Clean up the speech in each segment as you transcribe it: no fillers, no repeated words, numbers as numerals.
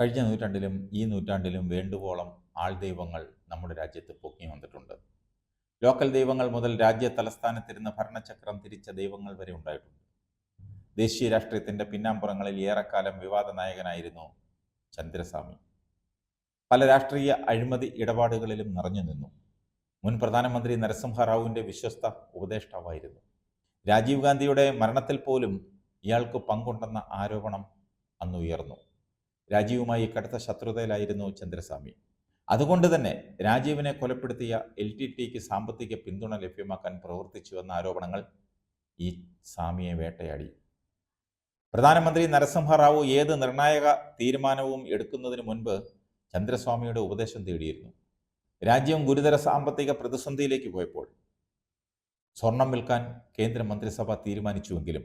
കഴിഞ്ഞ നൂറ്റാണ്ടിലും ഈ നൂറ്റാണ്ടിലും വേണ്ടുവോളം ആൾദൈവങ്ങൾ നമ്മുടെ രാജ്യത്ത് പൊങ്ങി വന്നിട്ടുണ്ട്. ലോക്കൽ ദൈവങ്ങൾ മുതൽ രാജ്യ തലസ്ഥാനത്തിരുന്ന് ഭരണചക്രം തിരിച്ച ദൈവങ്ങൾ വരെ ഉണ്ടായിട്ടുണ്ട്. ദേശീയ രാഷ്ട്രീയത്തിൻ്റെ പിന്നാമ്പുറങ്ങളിൽ ഏറെക്കാലം വിവാദ നായകനായിരുന്നു ചന്ദ്രസ്വാമി. പല രാഷ്ട്രീയ അഴിമതി ഇടപാടുകളിലും നിറഞ്ഞു നിന്നു. മുൻ പ്രധാനമന്ത്രി നരസിംഹറാവുവിൻ്റെ വിശ്വസ്ത ഉപദേഷ്ടാവായിരുന്നു. രാജീവ് ഗാന്ധിയുടെ മരണത്തിൽ പോലും ഇയാൾക്ക് പങ്കുണ്ടെന്ന ആരോപണം അന്ന് ഉയർന്നു. രാജീവുമായി കടുത്ത ശത്രുതയിലായിരുന്നു ചന്ദ്രസ്വാമി. അതുകൊണ്ട് തന്നെ രാജീവിനെ കൊലപ്പെടുത്തിയ LTTക്ക് സാമ്പത്തിക പിന്തുണ ലഭ്യമാക്കാൻ പ്രവർത്തിച്ചുവെന്ന ആരോപണങ്ങൾ ഈ സ്വാമിയെ വേട്ടയാടി. പ്രധാനമന്ത്രി നരസിംഹറാവു ഏത് നിർണായക തീരുമാനവും എടുക്കുന്നതിന് മുൻപ് ചന്ദ്രസ്വാമിയുടെ ഉപദേശം തേടിയിരുന്നു. രാജ്യം ഗുരുതര സാമ്പത്തിക പ്രതിസന്ധിയിലേക്ക് പോയപ്പോൾ സ്വർണം വിൽക്കാൻ കേന്ദ്ര മന്ത്രിസഭ തീരുമാനിച്ചുവെങ്കിലും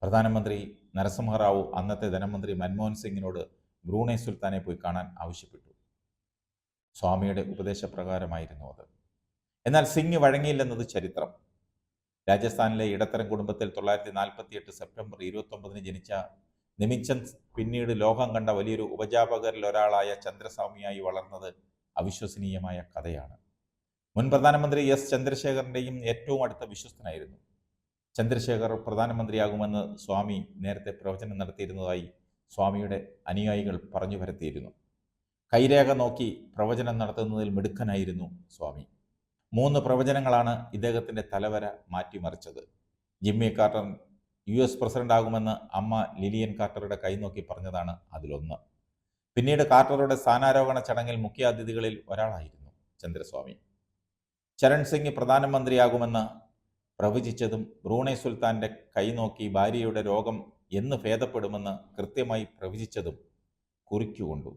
പ്രധാനമന്ത്രി നരസിംഹറാവു അന്നത്തെ ധനമന്ത്രി മൻമോഹൻ സിംഗിനോട് ബ്രൂണൈ സുൽത്താനെ പോയി കാണാൻ ആവശ്യപ്പെട്ടു. സ്വാമിയുടെ ഉപദേശപ്രകാരമായിരുന്നു അത്. എന്നാൽ സിംഗ് വഴങ്ങിയില്ലെന്നത് ചരിത്രം. രാജസ്ഥാനിലെ ഇടത്തരം കുടുംബത്തിൽ 1948 സെപ്റ്റംബർ 29 ജനിച്ച നിമിചന്ദ് പിന്നീട് ലോകം കണ്ട വലിയൊരു ഉപജാപകരിൽ ഒരാളായ ചന്ദ്രസ്വാമിയായി വളർന്നത് അവിശ്വസനീയമായ കഥയാണ്. മുൻ പ്രധാനമന്ത്രി S ചന്ദ്രശേഖറിൻ്റെയും ഏറ്റവും അടുത്ത വിശ്വസ്തനായിരുന്നു. ചന്ദ്രശേഖർ പ്രധാനമന്ത്രിയാകുമെന്ന് സ്വാമി നേരത്തെ പ്രവചനം നടത്തിയിരുന്നതായി സ്വാമിയുടെ അനുയായികൾ പറഞ്ഞു പരത്തിയിരുന്നു. കൈരേഖ നോക്കി പ്രവചനം നടത്തുന്നതിൽ മിടുക്കനായിരുന്നു സ്വാമി. 3 പ്രവചനങ്ങളാണ് ഇദ്ദേഹത്തിൻ്റെ തലവര മാറ്റിമറിച്ചത്. ജിമ്മി കാർട്ടർ US പ്രസിഡന്റാകുമെന്ന് അമ്മ ലിലിയൻ കാർട്ടറുടെ കൈനോക്കി പറഞ്ഞതാണ് അതിലൊന്ന്. പിന്നീട് കാർട്ടറുടെ സ്ഥാനാരോഹണ ചടങ്ങിൽ മുഖ്യാതിഥികളിൽ ഒരാളായിരുന്നു ചന്ദ്രസ്വാമി. ചരൺ സിംഗ് പ്രധാനമന്ത്രിയാകുമെന്ന് പ്രവചിച്ചതും ബ്രൂണൈ സുൽത്താൻ്റെ കൈനോക്കി ഭാര്യയുടെ രോഗം എന്ന് ഭേദപ്പെടുമെന്ന് കൃത്യമായി പ്രവചിച്ചതും കുറിക്കുകൊണ്ടു.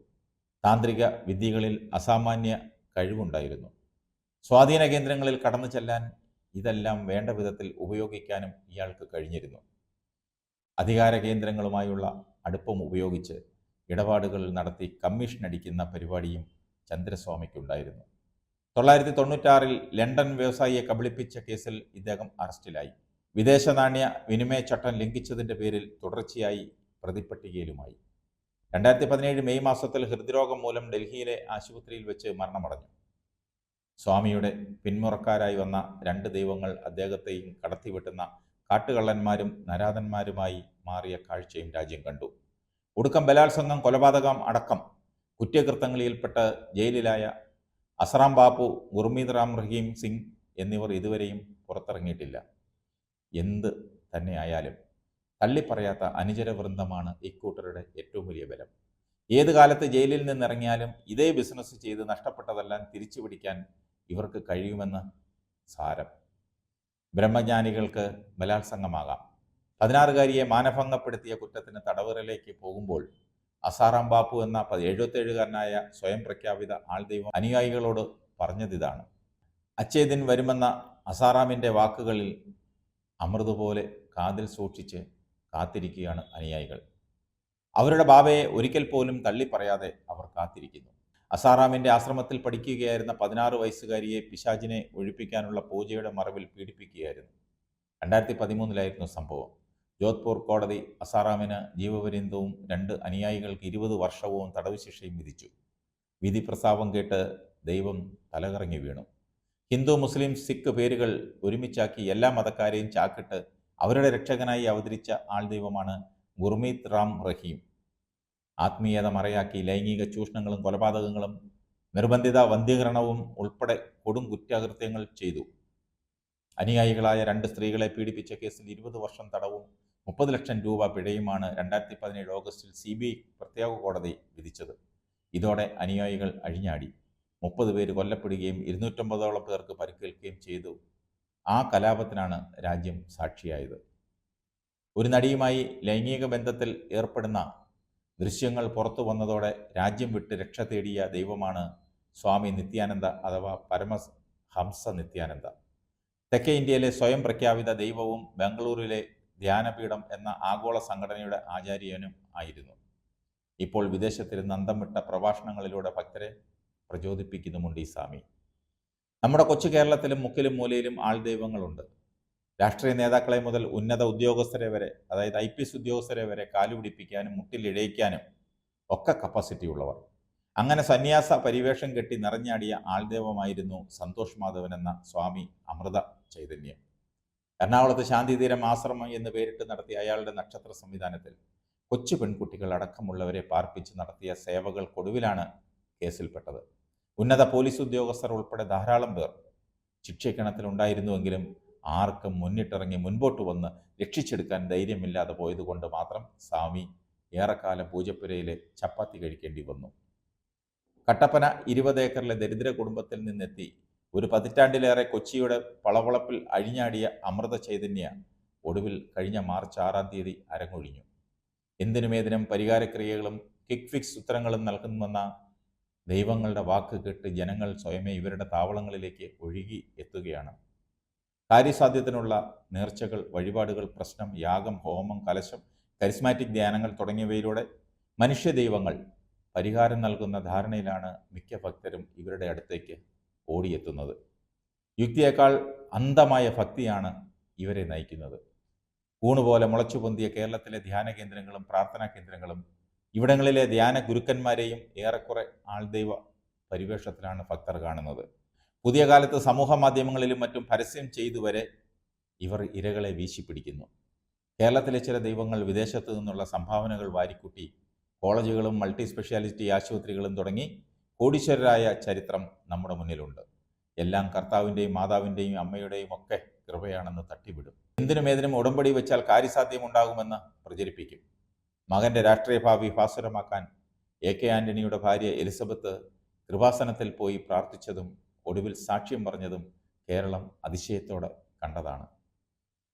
താന്ത്രിക വിദ്യകളിൽ അസാമാന്യ കഴിവുണ്ടായിരുന്നു. സ്വാധീന കേന്ദ്രങ്ങളിൽ കടന്നു ചെല്ലാൻ ഇതെല്ലാം വേണ്ട വിധത്തിൽ ഉപയോഗിക്കാനും ഇയാൾക്ക് കഴിഞ്ഞിരുന്നു. അധികാര കേന്ദ്രങ്ങളുമായുള്ള അടുപ്പം ഉപയോഗിച്ച് ഇടപാടുകൾ നടത്തി കമ്മീഷൻ അടിക്കുന്ന പരിപാടിയും ചന്ദ്രസ്വാമിക്കുണ്ടായിരുന്നു. 1996 ലണ്ടൻ വ്യവസായിയെ കബളിപ്പിച്ച കേസിൽ ഇദ്ദേഹം അറസ്റ്റിലായി. വിദേശ നാണ്യ വിനിമയ ചട്ടം ലംഘിച്ചതിൻ്റെ പേരിൽ തുടർച്ചയായി പ്രതിപ്പട്ടികയിലുമായി. 2017 മെയ് മാസത്തിൽ ഹൃദ്രോഗം മൂലം ഡൽഹിയിലെ ആശുപത്രിയിൽ വെച്ച് മരണമടഞ്ഞു. സ്വാമിയുടെ പിന്മുറക്കാരായി വന്ന 2 ദൈവങ്ങൾ അദ്ദേഹത്തെയും കടത്തിവെട്ടുന്ന കാട്ടുകള്ളന്മാരും നരാധന്മാരുമായി മാറിയ കാഴ്ചയും രാജ്യം കണ്ടു. ഒടുക്കം ബലാത്സംഗം, കൊലപാതകം അടക്കം കുറ്റകൃത്യങ്ങളിൽപ്പെട്ട് ജയിലിലായ അസറാം ബാപ്പു, ഗുർമീത് റാം റഹീം സിംഗ് എന്നിവർ ഇതുവരെയും പുറത്തിറങ്ങിയിട്ടില്ല. എന്ത് തന്നെയായാലും തള്ളിപ്പറയാത്ത അനുചരവൃന്ദമാണ് ഇക്കൂട്ടരുടെ ഏറ്റവും വലിയ ബലം. ഏത് കാലത്ത് ജയിലിൽ നിന്നിറങ്ങിയാലും ഇതേ ബിസിനസ് ചെയ്ത് നഷ്ടപ്പെട്ടതെല്ലാം തിരിച്ചു പിടിക്കാൻ ഇവർക്ക് കഴിയുമെന്ന് സാരം. ബ്രഹ്മജ്ഞാനികൾക്ക് ബലാത്സംഗമാകാം. 16-കാരിയെ മാനഭംഗപ്പെടുത്തിയ കുറ്റത്തിന് തടവറയിലേക്ക് പോകുമ്പോൾ അസാറാം ബാപ്പു എന്ന 77-കാരനായ സ്വയം പ്രഖ്യാപിത ആൾദൈവം അനുയായികളോട് പറഞ്ഞതിതാണ്. അച്ഛേദിൻ വരുമെന്ന അസാറാമിൻ്റെ വാക്കുകളിൽ അമൃതുപോലെ കാതിൽ സൂക്ഷിച്ച് കാത്തിരിക്കുകയാണ് അനുയായികൾ. അവരുടെ ബാബയെ ഒരിക്കൽ പോലും തള്ളിപ്പറയാതെ അവർ കാത്തിരിക്കുന്നു. അസാറാമിൻ്റെ ആശ്രമത്തിൽ പഠിക്കുകയായിരുന്ന 16 വയസ്സുകാരിയെ പിശാചിനെ ഒഴിപ്പിക്കാനുള്ള പൂജയുടെ മറവിൽ പീഡിപ്പിക്കുകയായിരുന്നു. 2013 സംഭവം. ജോധ്പൂർ കോടതി അസാറാമിന് ജീവപര്യന്തവും 2 അനുയായികൾക്ക് 20 വർഷവും തടവ് ശിക്ഷയും വിധിച്ചു. വിധി പ്രസ്താവം കേട്ട് ദൈവം തലകറങ്ങി വീണു. ഹിന്ദു, മുസ്ലിം, സിഖ് പേരുകൾ ഒരുമിച്ചാക്കി എല്ലാ മതക്കാരെയും ചാക്കിട്ട് അവരുടെ രക്ഷകനായി അവതരിച്ച ആൾദൈവമാണ് ഗുർമീത് റാം റഹീം. ആത്മീയത മറയാക്കി ലൈംഗിക ചൂഷണങ്ങളും കൊലപാതകങ്ങളും നിർബന്ധിത വന്ധ്യീകരണവും ഉൾപ്പെടെ കൊടും കുറ്റകൃത്യങ്ങൾ ചെയ്തു. അനുയായികളായ 2 സ്ത്രീകളെ പീഡിപ്പിച്ച കേസിൽ 20 വർഷം തടവും 30 ലക്ഷം രൂപ പിഴയുമാണ് 2017 ഓഗസ്റ്റിൽ CBI പ്രത്യേക കോടതി വിധിച്ചത്. ഇതോടെ അനുയായികൾ അഴിഞ്ഞാടി. 30 പേര് കൊല്ലപ്പെടുകയും 250ഓളം പേർക്ക് പരിക്കേൽക്കുകയും ചെയ്തു. ആ കലാപത്തിനാണ് രാജ്യം സാക്ഷിയായത്. ഒരു നടിയുമായി ലൈംഗിക ബന്ധത്തിൽ ഏർപ്പെടുന്ന ദൃശ്യങ്ങൾ പുറത്തു വന്നതോടെ രാജ്യം വിട്ട് രക്ഷ തേടിയ ദൈവമാണ് സ്വാമി നിത്യാനന്ദ അഥവാ പരമഹംസ നിത്യാനന്ദ. തെക്കേ ഇന്ത്യയിലെ സ്വയം പ്രഖ്യാപിത ദൈവവും ബംഗളൂരുവിലെ ധ്യാനപീഠം എന്ന ആഗോള സംഘടനയുടെ ആചാര്യനും ആയിരുന്നു. ഇപ്പോൾ വിദേശത്തിരുന്ന് അന്തം വിട്ട പ്രഭാഷണങ്ങളിലൂടെ ഭക്തരെ പ്രചോദിപ്പിക്കുന്നുമുണ്ട് ഈ സ്വാമി. നമ്മുടെ കൊച്ചു കേരളത്തിലും മുക്കിലും മൂലയിലും ആൾദൈവങ്ങളുണ്ട്. രാഷ്ട്രീയ നേതാക്കളെ മുതൽ ഉന്നത ഉദ്യോഗസ്ഥരെ വരെ, അതായത് IPS ഉദ്യോഗസ്ഥരെ വരെ കാലുപിടിപ്പിക്കാനും മുട്ടിലിഴയ്ക്കാനും ഒക്കെ കപ്പാസിറ്റി ഉള്ളവർ. അങ്ങനെ സന്യാസ പരിവേഷം കെട്ടി നിറഞ്ഞാടിയ ആൾദൈവമായിരുന്നു സന്തോഷ് മാധവൻ എന്ന സ്വാമി അമൃത ചൈതന്യം. എറണാകുളത്ത് ശാന്തിതീരം ആശ്രമം എന്ന് പേരിട്ട് നടത്തിയ അയാളുടെ നക്ഷത്ര സംവിധാനത്തിൽ കൊച്ചു പെൺകുട്ടികൾ അടക്കമുള്ളവരെ പാർപ്പിച്ച് നടത്തിയ സേവകൾക്കൊടുവിലാണ് കേസിൽപ്പെട്ടത്. ഉന്നത പോലീസ് ഉദ്യോഗസ്ഥർ ഉൾപ്പെടെ ധാരാളം പേർ ശിക്ഷയ്ക്കിണത്തിലുണ്ടായിരുന്നുവെങ്കിലും ആർക്കും മുന്നിട്ടിറങ്ങി മുൻപോട്ട് വന്ന് രക്ഷിച്ചെടുക്കാൻ ധൈര്യമില്ലാതെ പോയതുകൊണ്ട് മാത്രം സ്വാമി ഏറെക്കാലം പൂജപ്പുരയിലെ ചപ്പാത്തി കഴിക്കേണ്ടി വന്നു. കട്ടപ്പന 20 ഏക്കറിലെ ദരിദ്ര കുടുംബത്തിൽ നിന്നെത്തി ഒരു പതിറ്റാണ്ടിലേറെ കൊച്ചിയുടെ പളവളപ്പിൽ അഴിഞ്ഞാടിയ അമൃത ചൈതന്യ ഒടുവിൽ കഴിഞ്ഞ മാർച്ച് 6-ാം തീയതി അരങ്ങൊഴിഞ്ഞു. എന്തിനുമേതിനും പരിഹാരക്രിയകളും ക്വിക്ക് ഫിക്സ് ഉത്തരങ്ങളും നൽകുമെന്ന ദൈവങ്ങളുടെ വാക്ക് കേട്ട് ജനങ്ങൾ സ്വയമേ ഇവരുടെ താവളങ്ങളിലേക്ക് ഒഴുകി എത്തുകയാണ്. കാര്യസാധ്യത്തിനുള്ള നേർച്ചകൾ, വഴിപാടുകൾ, പ്രശ്നം, യാഗം, ഹോമം, കലശം, കരിസ്മാറ്റിക് ധ്യാനങ്ങൾ തുടങ്ങിയവയിലൂടെ മനുഷ്യ ദൈവങ്ങൾ പരിഹാരം നൽകുന്ന ധാരണയിലാണ് മിക്ക ഭക്തരും ഇവരുടെ അടുത്തേക്ക് ഓടിയെത്തുന്നത്. യുക്തിയേക്കാൾ അന്ധമായ ഭക്തിയാണ് ഇവരെ നയിക്കുന്നത്. ഊണുപോലെ മുളച്ചുപൊന്തിയ കേരളത്തിലെ ധ്യാന കേന്ദ്രങ്ങളും പ്രാർത്ഥനാ കേന്ദ്രങ്ങളും ഇവിടങ്ങളിലെ ധ്യാന ഗുരുക്കന്മാരെയും ഏറെക്കുറെ ആൾദൈവ പരിവേഷത്തിലാണ് ഭക്തർ കാണുന്നത്. പുതിയ കാലത്ത് സമൂഹ മാധ്യമങ്ങളിലും മറ്റും പരസ്യം ചെയ്തു വരെ ഇവർ ഇരകളെ വീശിപ്പിടിക്കുന്നു. കേരളത്തിലെ ചില ദൈവങ്ങൾ വിദേശത്തു നിന്നുള്ള സംഭാവനകൾ വാരിക്കൂട്ടി കോളേജുകളും മൾട്ടി സ്പെഷ്യാലിറ്റി ആശുപത്രികളും തുടങ്ങി കോടീശ്വരരായ ചരിത്രം നമ്മുടെ മുന്നിലുണ്ട്. എല്ലാം കർത്താവിൻ്റെയും മാതാവിൻ്റെയും അമ്മയുടെയും ഒക്കെ കൃപയാണെന്ന് തട്ടിവിടും. എന്തിനുമേതിനും ഉടമ്പടി വെച്ചാൽ കാര്യസാധ്യമുണ്ടാകുമെന്ന് പ്രചരിപ്പിക്കും. മകൻ്റെ രാഷ്ട്രീയ ഭാവി ഭാസുരമാക്കാൻ AK ആൻ്റണിയുടെ ഭാര്യ എലിസബത്ത് കൃപാസനത്തിൽ പോയി പ്രാർത്ഥിച്ചതും ഒടുവിൽ സാക്ഷ്യം പറഞ്ഞതും കേരളം അതിശയത്തോടെ കണ്ടതാണ്.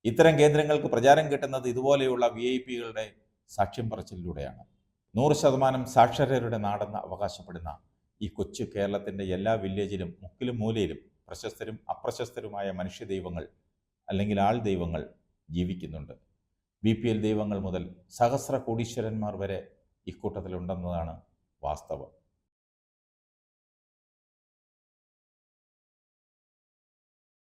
ഇത്തരം കേന്ദ്രങ്ങൾക്ക് പ്രചാരം കിട്ടുന്നത് ഇതുപോലെയുള്ള VIP-കളുടെ സാക്ഷ്യം പറച്ചിലൂടെയാണ്. 100% സാക്ഷരരുടെ നാടെന്ന് അവകാശപ്പെടുന്ന ഈ കൊച്ചു കേരളത്തിൻ്റെ എല്ലാ വില്ലേജിലും മുക്കിലും മൂലയിലും പ്രശസ്തരും അപ്രശസ്തരുമായ മനുഷ്യ ദൈവങ്ങൾ അല്ലെങ്കിൽ ആൾ ദൈവങ്ങൾ ജീവിക്കുന്നുണ്ട്. BPL ദൈവങ്ങൾ മുതൽ സഹസ്ര കോടീശ്വരന്മാർ വരെ ഇക്കൂട്ടത്തിലുണ്ടെന്നതാണ് വാസ്തവം.